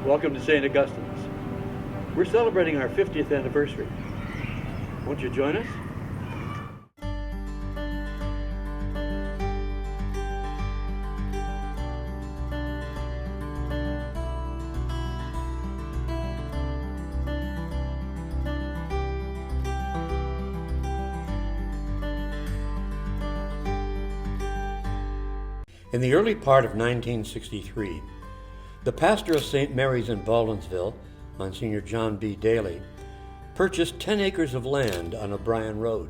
Welcome to St. Augustine's. We're celebrating our 50th anniversary. Won't you join us? In the early part of 1963, the pastor of St. Mary's in Baldwinsville, Monsignor John B. Daly, purchased 10 acres of land on O'Brien Road.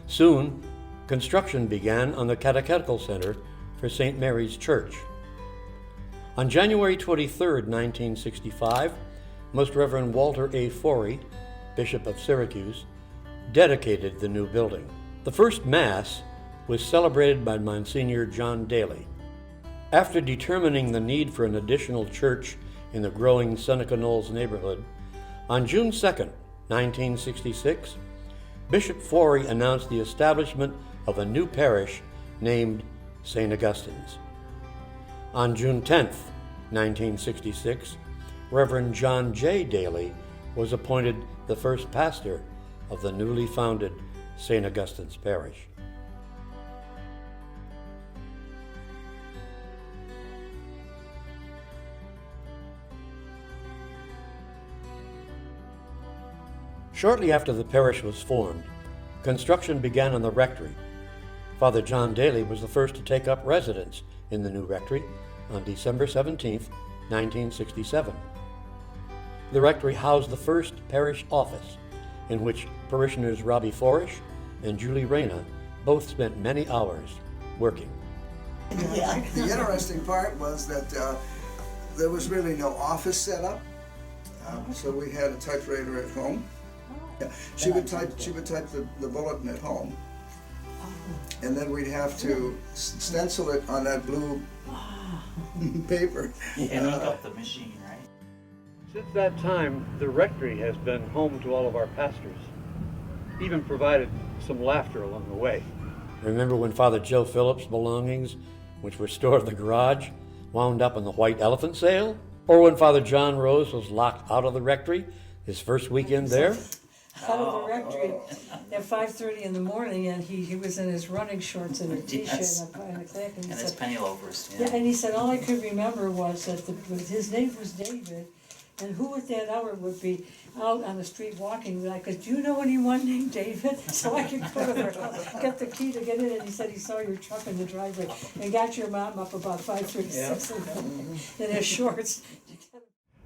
Soon, construction began on the Catechetical Center for St. Mary's Church. On January 23, 1965, Most Reverend Walter A. Forey, Bishop of Syracuse, dedicated the new building. The first Mass was celebrated by Monsignor John Daly. After determining the need for an additional church in the growing Seneca Knolls neighborhood, on June 2, 1966, Bishop Forey announced the establishment of a new parish named St. Augustine's. On June 10, 1966, Reverend John J. Daly was appointed the first pastor of the newly founded St. Augustine's Parish. Shortly after the parish was formed, construction began on the rectory. Father John Daly was the first to take up residence in the new rectory on December 17, 1967. The rectory housed the first parish office, in which parishioners Robbie Forish and Julie Reyna both spent many hours working. Yeah. The interesting part was that there was really no office set up, so we had a typewriter at home. Yeah. She would type the bulletin at home, and then we'd have to stencil it on that blue paper. And hook up the machine, right? Since that time, the rectory has been home to all of our pastors, even provided some laughter along the way. Remember when Father Joe Phillips' belongings, which were stored in the garage, wound up in the White Elephant sale? Or when Father John Rose was locked out of the rectory his first weekend there? Out of the rectory at 5:30 in the morning, and he was in his running shorts and a t-shirt and a click, and he And his said, penny loafers. yeah, and he said all I could remember was that his name was David, and who at that hour would be out on the street walking. And I said, do you know anyone named David? So I could go to their house, get the key to get in, and he said he saw your truck in the driveway and got your mom up about 5:36 in his shorts.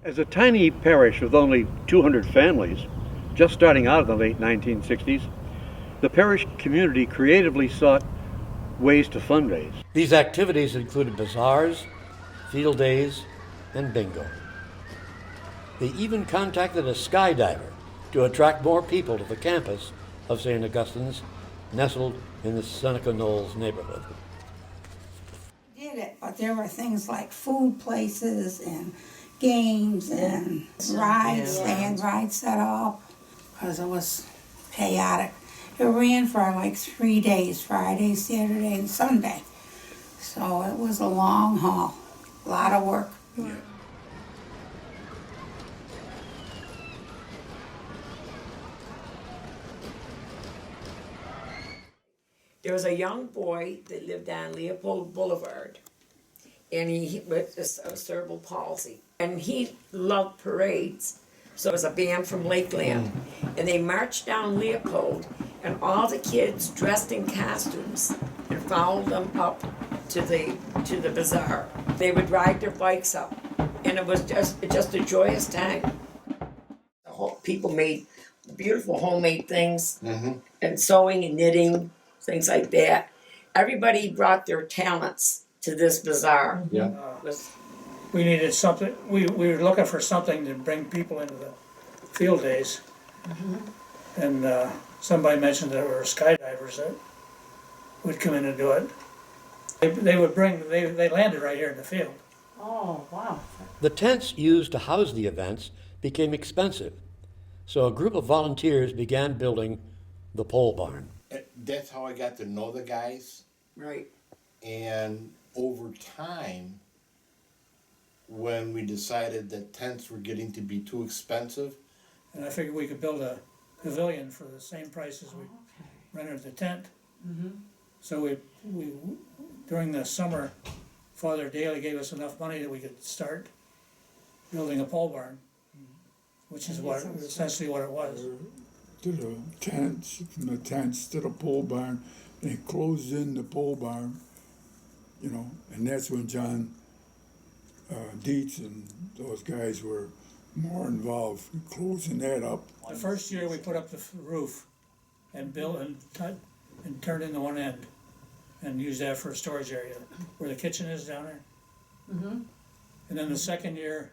As a tiny parish with only 200 families, just starting out in the late 1960s, the parish community creatively sought ways to fundraise. These activities included bazaars, field days, and bingo. They even contacted a skydiver to attract more people to the campus of St. Augustine's, nestled in the Seneca Knolls neighborhood. Did it, but there were things like food places and games and rides. They had rides set up because it was chaotic. It ran for like 3 days, Friday, Saturday, and Sunday. So it was a long haul, a lot of work. Yeah. There was a young boy that lived on Leopold Boulevard, and he with a cerebral palsy, and he loved parades. So it was a band from Lakeland, and they marched down Leopold, and all the kids dressed in costumes and followed them up to the bazaar. They would ride their bikes up, and it was just a joyous time. People made beautiful homemade things, and sewing and knitting, things like that. Everybody brought their talents to this bazaar. Yeah. We needed something, we were looking for something to bring people into the field days. And somebody mentioned there were skydivers that would come in and do it. They landed right here in the field. Oh, wow. The tents used to house the events became expensive, so a group of volunteers began building the pole barn. That's how I got to know the guys. Right. And over time, when we decided that tents were getting to be too expensive. And I figured we could build a pavilion for the same price as we rented the tent. So we during the summer, Father Daly gave us enough money that we could start building a pole barn, which is essentially what it was. To the tents, from the tents to the pole barn. They closed in the pole barn, you know, and that's when John Dietz and those guys were more involved in closing that up. The first year we put up the roof and built and cut and turned into one end and used that for a storage area where the kitchen is down there. And then the second year,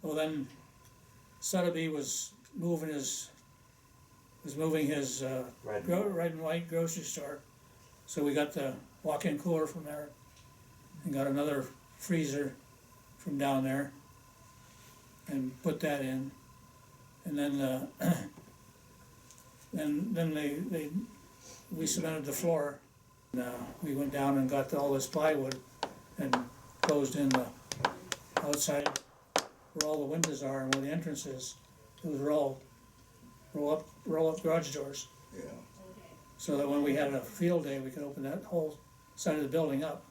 well then Sotheby was moving his red and white grocery store. So we got the walk-in cooler from there and got another freezer from down there and put that in. And then we cemented the floor. And, we went down and got all this plywood and closed in the outside where all the windows are and where the entrance is. It was roll up garage doors. Yeah. So that when we had a field day, we could open that whole side of the building up.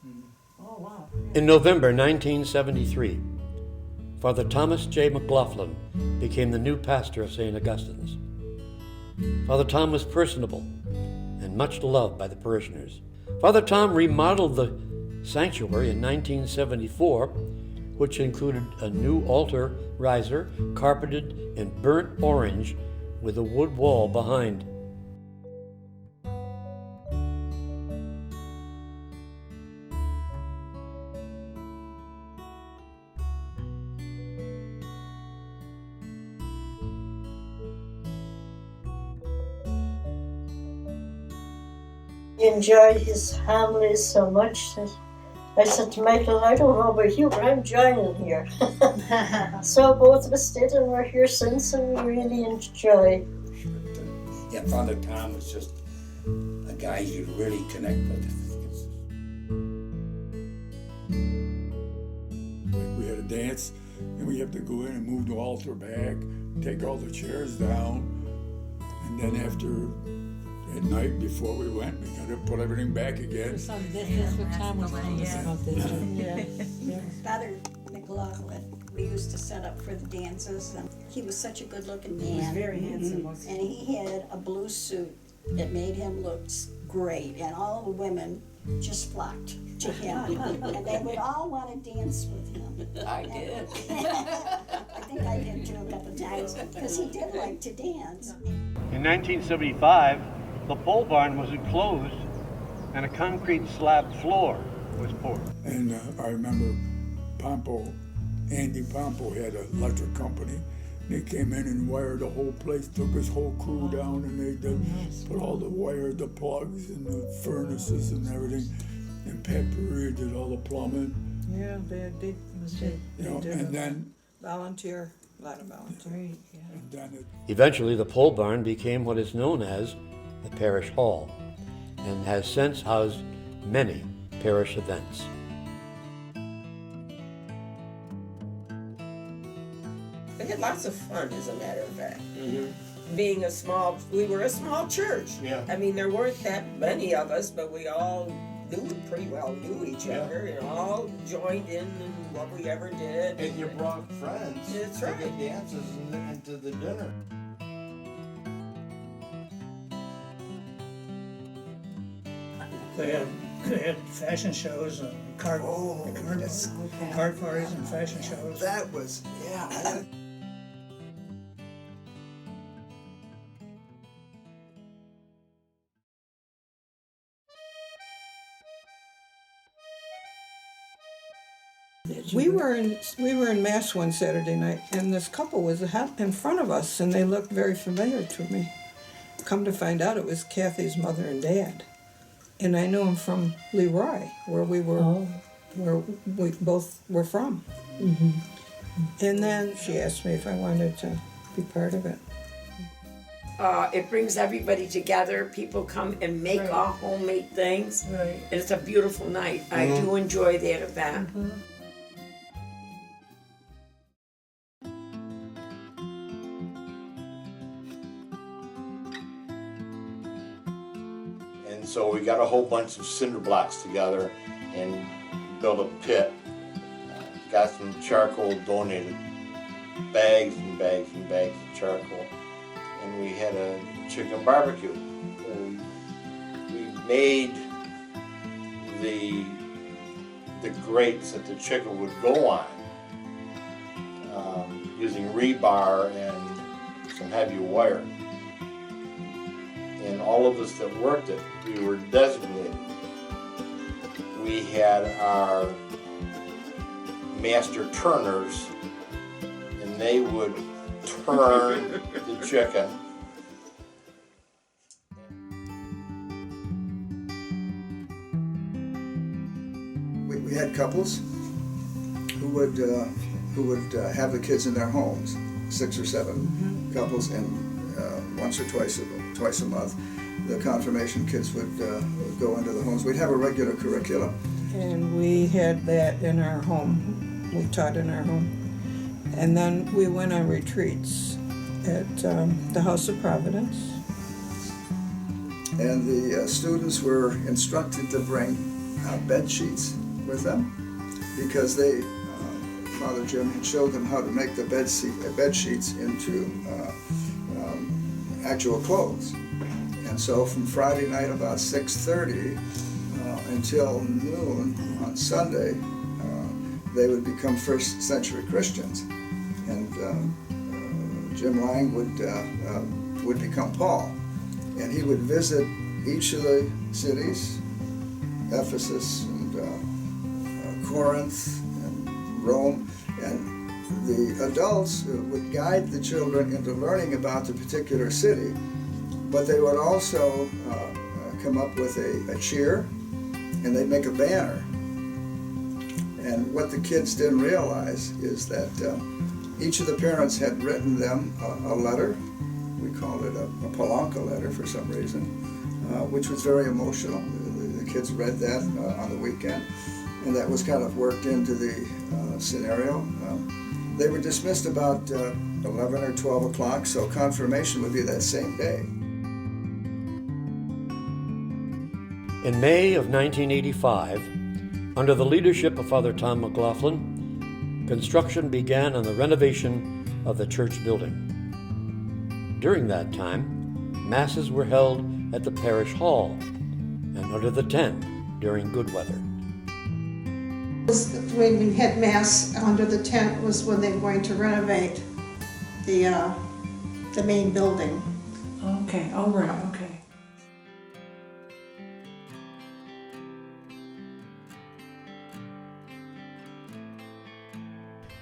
Oh, wow. In November 1973, Father Thomas J. McLaughlin became the new pastor of St. Augustine's. Father Tom was personable and much loved by the parishioners. Father Tom remodeled the sanctuary in 1974, which included a new altar riser carpeted in burnt orange with a wood wall behind. Enjoyed his homilies so much that I said to Michael, I don't know about you, but I'm joining here. So both of us did, and we're here since, and we really enjoy. Yeah, Father Tom was just a guy you'd really connect with. Like we had a dance, and we have to go in and move the altar back, take all the chairs down, and then after at night before we went, we got to put everything back again. That's what Tom was telling us about this. Father McLaughlin, we used to set up for the dances, and he was such a good-looking man. He was very handsome, wasn't And he had a blue suit that made him look great, and all the women just flocked to him, and they would all want to dance with him. I did. I think I did too a couple of times, because he did like to dance. In 1975, the pole barn was enclosed and a concrete slab floor was poured. And I remember Andy Pompo had an electric company. They came in and wired the whole place, took his whole crew down, and they put all the wire, the plugs, and the furnaces and everything. And Pat Pereira did all the plumbing. Yeah, they did. You know, and then Volunteer, a lot of volunteer. and then Eventually, the pole barn became what is known as the Parish Hall and has since housed many parish events. We had lots of fun, as a matter of fact. We were a small church. Yeah. I mean, there weren't that many of us, but we all pretty well knew each other, and all joined in what we ever did. And you brought friends That's to right. the dances and to the dinner. They had fashion shows and card parties and fashion shows. That was, yeah. We were in mass one Saturday night, and this couple was in front of us, and they looked very familiar to me. Come to find out, it was Kathy's mother and dad, and I knew them from Leroy, where we both were from. And then she asked me if I wanted to be part of it. It brings everybody together. People come and make all homemade things. Right. And it's a beautiful night. I do enjoy that event. And so we got a whole bunch of cinder blocks together and built a pit. Got some charcoal donated, bags and bags and bags of charcoal. And we had a chicken barbecue. We made the grates that the chicken would go on using rebar and some heavy wire. And all of us that worked it, we were designated. We had our master turners, and they would turn the chicken. We had couples who would have the kids in their homes, 6 or 7 couples, and once or twice a month, the confirmation kids would go into the homes. We'd have a regular curriculum. And we had that in our home. We taught in our home. And then we went on retreats at the House of Providence. And the students were instructed to bring bed sheets with them because Father Jim had showed them how to make the bed sheets into actual clothes. And so from Friday night about 6:30 until noon on Sunday, they would become first century Christians. And Jim Lang would become Paul. And he would visit each of the cities, Ephesus and Corinth and Rome, and the adults would guide the children into learning about the particular city, but they would also come up with a cheer, and they'd make a banner. And what the kids didn't realize is that each of the parents had written them a letter. We called it a Palanca letter for some reason, which was very emotional. The kids read that on the weekend, and that was kind of worked into the scenario. They were dismissed about 11 or 12 o'clock, so confirmation would be that same day. In May of 1985, under the leadership of Father Tom McLaughlin, construction began on the renovation of the church building. During that time, masses were held at the parish hall and under the tent during good weather. When we had mass under the tent was when they were going to renovate the main building. Okay, all right, okay.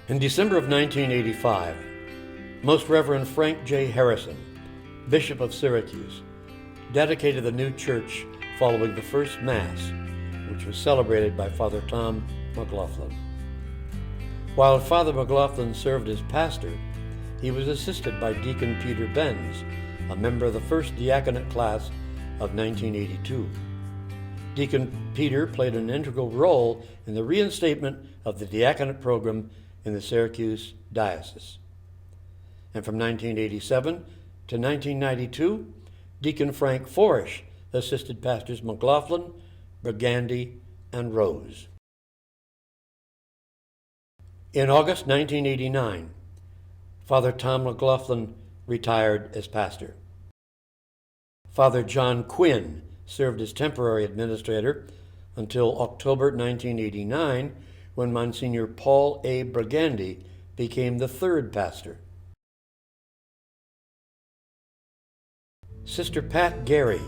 In December of 1985, Most Reverend Frank J. Harrison, Bishop of Syracuse, dedicated the new church following the first Mass, which was celebrated by Father Tom McLaughlin. While Father McLaughlin served as pastor, he was assisted by Deacon Peter Benz, a member of the first diaconate class of 1982. Deacon Peter played an integral role in the reinstatement of the diaconate program in the Syracuse Diocese. And from 1987 to 1992, Deacon Frank Forish assisted Pastors McLaughlin, Burgandy, and Rose. In August 1989, Father Tom McLaughlin retired as pastor. Father John Quinn served as temporary administrator until October 1989, when Monsignor Paul A. Burgandy became the third pastor. Sister Pat Gary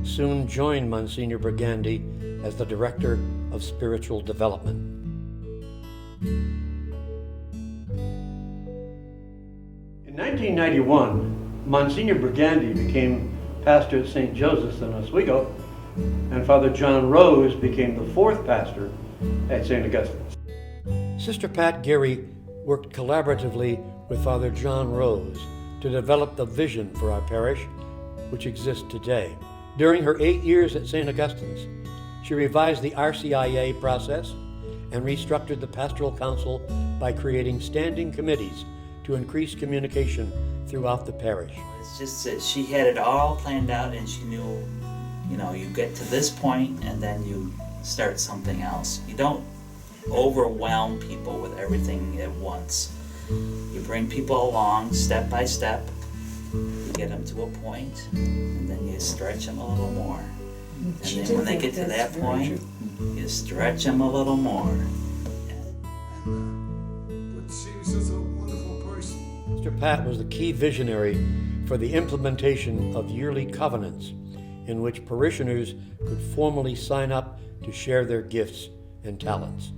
soon joined Monsignor Burgandy as the Director of Spiritual Development. In 1991, Monsignor Burgandy became pastor at St. Joseph's in Oswego, and Father John Rose became the fourth pastor at St. Augustine's. Sister Pat Gary worked collaboratively with Father John Rose to develop the vision for our parish, which exists today. During her 8 years at St. Augustine's, she revised the RCIA process and restructured the pastoral council by creating standing committees to increase communication throughout the parish. It's just that she had it all planned out and she knew You know, you get to this point and then you start something else. You don't overwhelm people with everything at once. You bring people along step by step. You get them to a point, and then you stretch them a little more. And then when they get to that point, you stretch them a little more. But she was just a wonderful person. Mr. Pat was the key visionary for the implementation of yearly covenants in which parishioners could formally sign up to share their gifts and talents.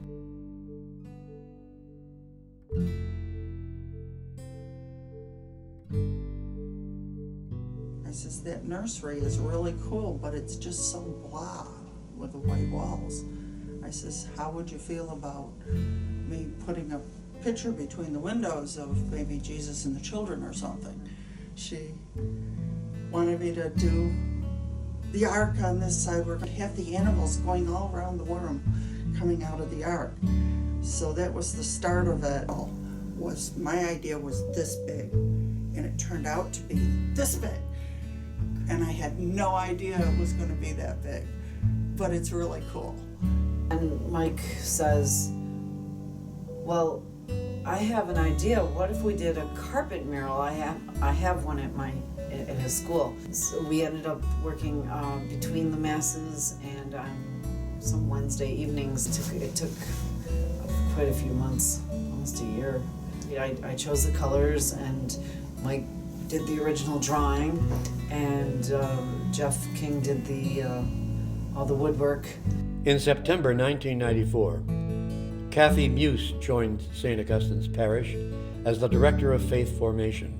I says, that nursery is really cool, but it's just so blah with the white walls. I says, how would you feel about me putting a picture between the windows of maybe Jesus and the children or something? She wanted me to do the ark on this side. We're going to have the animals going all around the worm coming out of the ark. So that was the start of it. My idea was this big, and it turned out to be this big. And I had no idea it was going to be that big, but it's really cool. And Mike says, well, I have an idea. What if we did a carpet mural? I have one at his school. So we ended up working between the masses and some Wednesday evenings. It took quite a few months, almost a year. I chose the colors, and Mike did the original drawing, and Jeff King did all the woodwork. In September 1994, Kathy Muse joined St. Augustine's Parish as the Director of Faith Formation.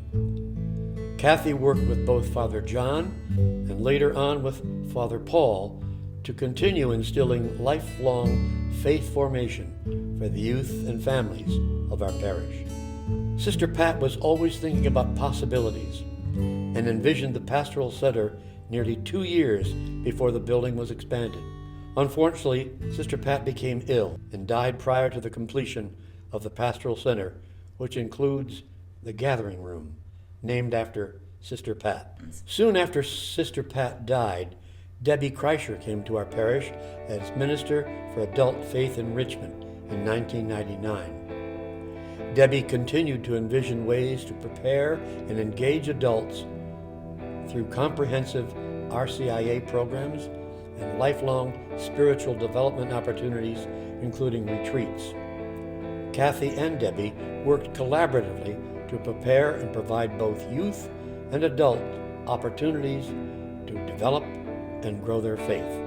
Kathy worked with both Father John and later on with Father Paul to continue instilling lifelong faith formation for the youth and families of our parish. Sister Pat was always thinking about possibilities and envisioned the pastoral center nearly 2 years before the building was expanded. Unfortunately, Sister Pat became ill and died prior to the completion of the pastoral center, which includes the gathering room, named after Sister Pat. Soon after Sister Pat died, Debbie Kreischer came to our parish as Minister for Adult Faith Enrichment in 1999. Debbie continued to envision ways to prepare and engage adults through comprehensive RCIA programs and lifelong spiritual development opportunities, including retreats. Kathy and Debbie worked collaboratively to prepare and provide both youth and adult opportunities to develop and grow their faith.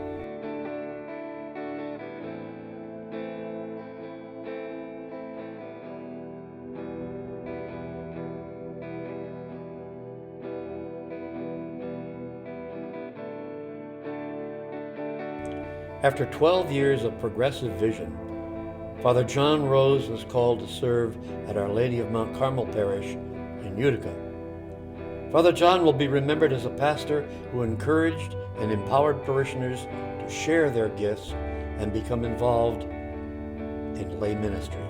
After 12 years of progressive vision, Father John Rose was called to serve at Our Lady of Mount Carmel Parish in Utica. Father John will be remembered as a pastor who encouraged and empowered parishioners to share their gifts and become involved in lay ministry.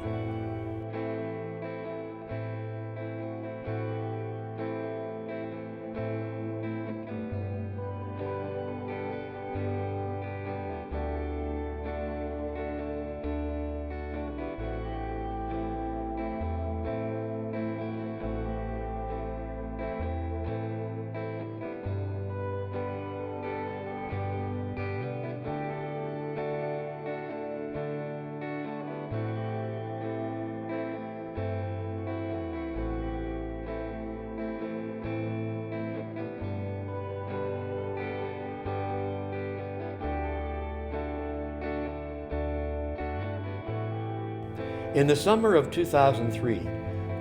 In the summer of 2003,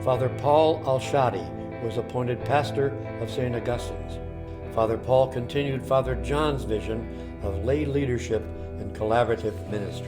Father Paul Al-Shadi was appointed pastor of St. Augustine's. Father Paul continued Father John's vision of lay leadership and collaborative ministry.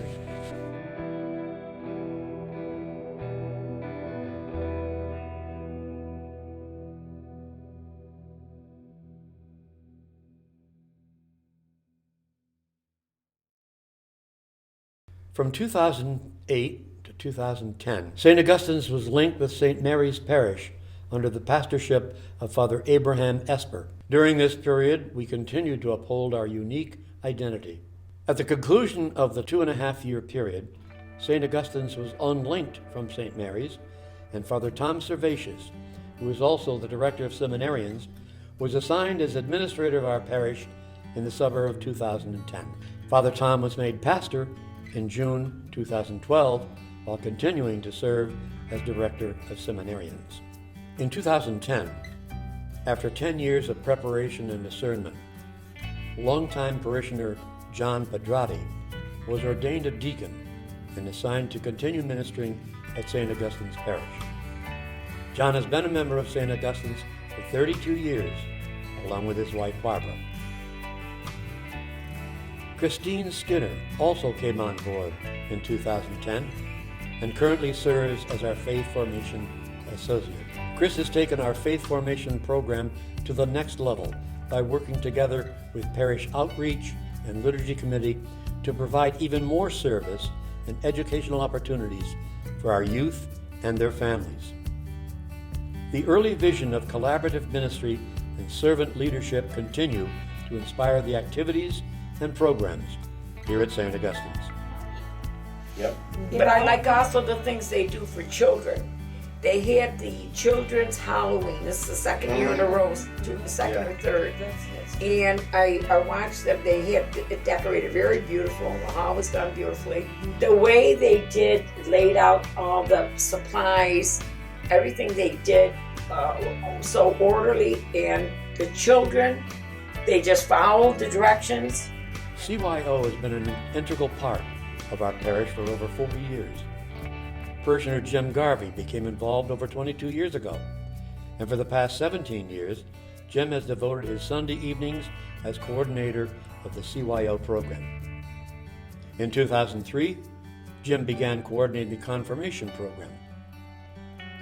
From 2008 to 2010, St. Augustine's was linked with St. Mary's Parish under the pastorship of Father Abraham Esper. During this period, we continued to uphold our unique identity. At the conclusion of the 2.5-year period, St. Augustine's was unlinked from St. Mary's, and Father Tom Servatius, who is also the director of seminarians, was assigned as administrator of our parish in the summer of 2010. Father Tom was made pastor in June 2012 while continuing to serve as director of seminarians. In 2010, after 10 years of preparation and discernment, longtime parishioner John Pedrati was ordained a deacon and assigned to continue ministering at St. Augustine's Parish. John has been a member of St. Augustine's for 32 years, along with his wife Barbara. Christine Skinner also came on board in 2010 and currently serves as our Faith Formation Associate. Chris has taken our Faith Formation program to the next level by working together with Parish Outreach and Liturgy Committee to provide even more service and educational opportunities for our youth and their families. The early vision of collaborative ministry and servant leadership continue to inspire the activities and programs here at St. Augustine's. Yep. But I like also the things they do for children. They had the children's Halloween. This is the second year in a row, second or third. And I watched them. They had it decorated very beautiful. The hall was done beautifully. The way they laid out all the supplies, everything they did, so orderly. And the children, they just followed the directions. CYO has been an integral part of our parish for over 40 years. Parishioner Jim Garvey became involved over 22 years ago, and for the past 17 years, Jim has devoted his Sunday evenings as coordinator of the CYO program. In 2003, Jim began coordinating the confirmation program.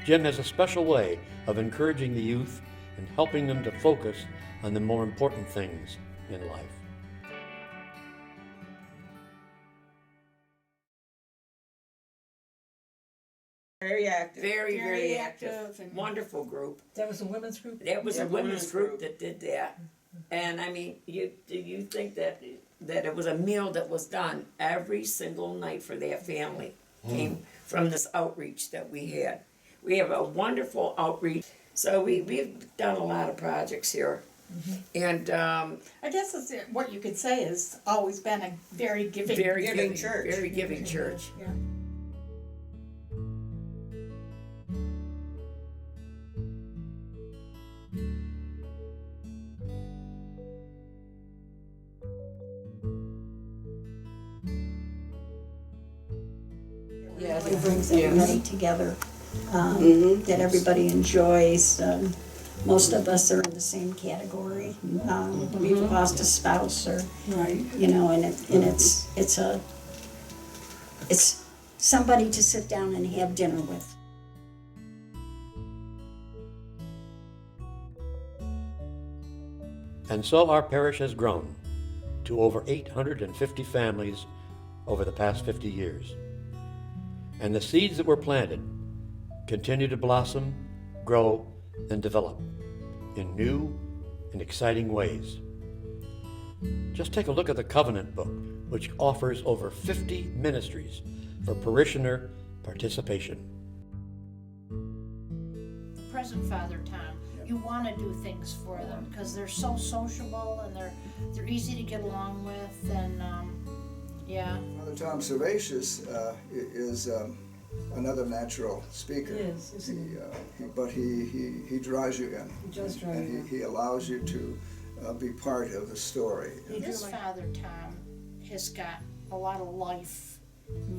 Jim has a special way of encouraging the youth and helping them to focus on the more important things in life. Very active. Very active. Wonderful group. That was a women's group? That was a women's group that did that. And I mean, you think that it was a meal that was done every single night for that family. Came from this outreach that we had. We have a wonderful outreach. So we've done a lot of projects here. And I guess what you could say is always been a very giving church. Very giving church. Yeah. It brings everybody together, that everybody enjoys. Most of us are in the same category. We've lost a spouse, or you know, and it's somebody to sit down and have dinner with. And so our parish has grown to over 850 families over the past 50 years. And the seeds that were planted continue to blossom, grow, and develop in new and exciting ways. Just take a look at the Covenant Book, which offers over 50 ministries for parishioner participation. Present Father Tom, you want to do things for them because they're so sociable and they're easy to get along with, and yeah. Father Tom Servatius is another natural speaker. But he draws you in. He does draw you in. He allows you to be part of the story. This Father Tom has got a lot of life,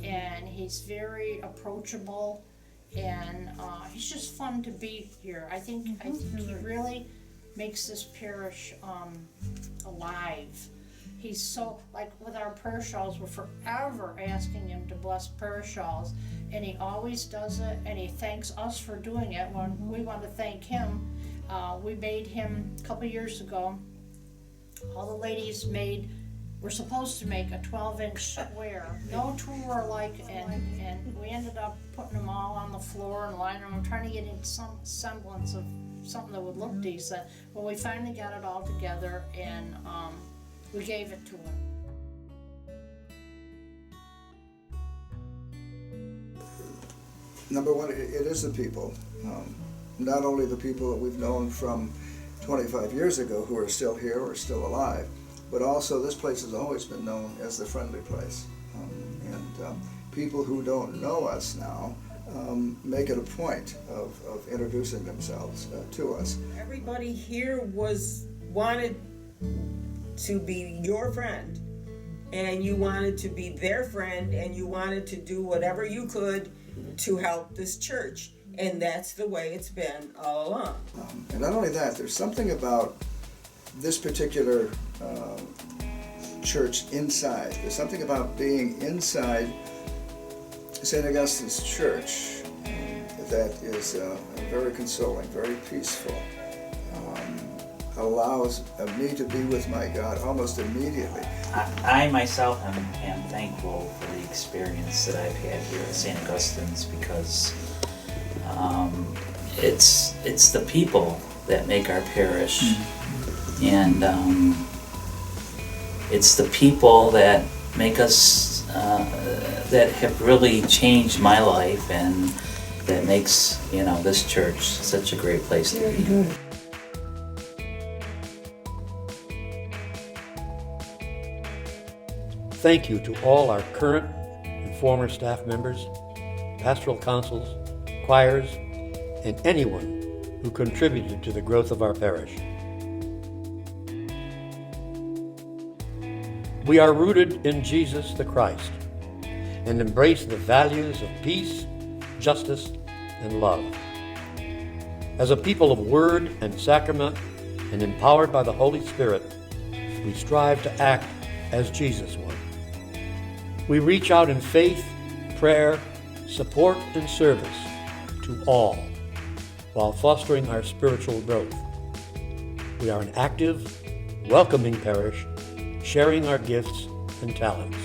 and he's very approachable, and he's just fun to be here. I think he really makes this parish alive. He's so, like with our prayer shawls, we're forever asking him to bless prayer shawls, and he always does it, and he thanks us for doing it when we want to thank him. We made him a couple years ago. All the ladies made we're supposed to make a 12-inch square. No two were alike, and we ended up putting them all on the floor and lining them, trying to get in some semblance of something that would look decent. Well, we finally got it all together, and we gave it to him. Number one, it is the people. Not only the people that we've known from 25 years ago who are still here or still alive, but also this place has always been known as the friendly place. People who don't know us now make it a point of introducing themselves to us. Everybody here wanted to be your friend, and you wanted to be their friend, and you wanted to do whatever you could to help this church, and that's the way it's been all along. And not only that, there's something about this particular church inside. There's something about being inside St. Augustine's Church that is very consoling, very peaceful. Allows me to be with my God almost immediately. I myself am thankful for the experience that I've had here at St. Augustine's, because it's the people that make our parish, and it's the people that make us, that have really changed my life, and that makes, this church such a great place to be. Thank you to all our current and former staff members, pastoral councils, choirs, and anyone who contributed to the growth of our parish. We are rooted in Jesus the Christ and embrace the values of peace, justice, and love. As a people of word and sacrament and empowered by the Holy Spirit, we strive to act as Jesus would. We reach out in faith, prayer, support, and service to all while fostering our spiritual growth. We are an active, welcoming parish, sharing our gifts and talents.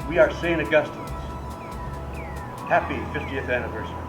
We are St. Augustine's. Happy 50th anniversary.